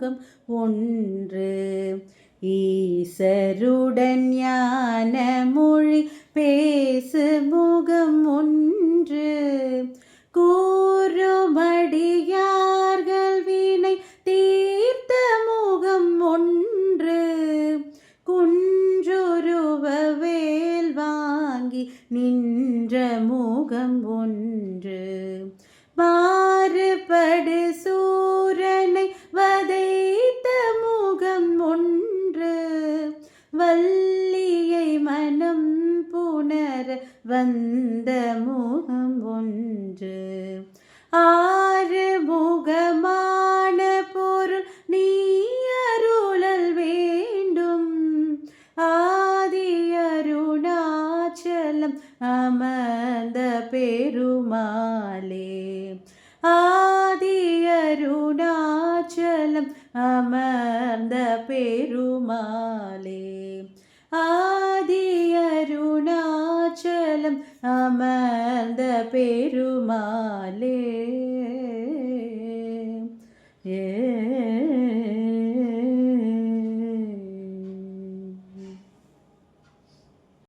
முகம் ஒன்று. ஈசருடன் ஞான மொழி பேசு முகம் ஒன்று. கூறுமடியார்கள் வினை தீர்த்த முகம் ஒன்று. குன்றுருவ வேல் வாங்கி நின்ற முகம் ஒன்று. மாறுபடு சூரனை வதைத்த முகம் ஒன்று. வள்ளியை மனம் புணர வந்த முகம் ஒன்று. ஆறு முகமான பொருள் நீ அருளல் வேண்டும். ஆதி அருணாச்சலம் அமர்ந்த பெருமாளே. ஆதி அருணாச்சலம் அமர்ந்த பெருமாளே. ஆதி அருணாச்சலம் அமர்ந்த பெருமாளே.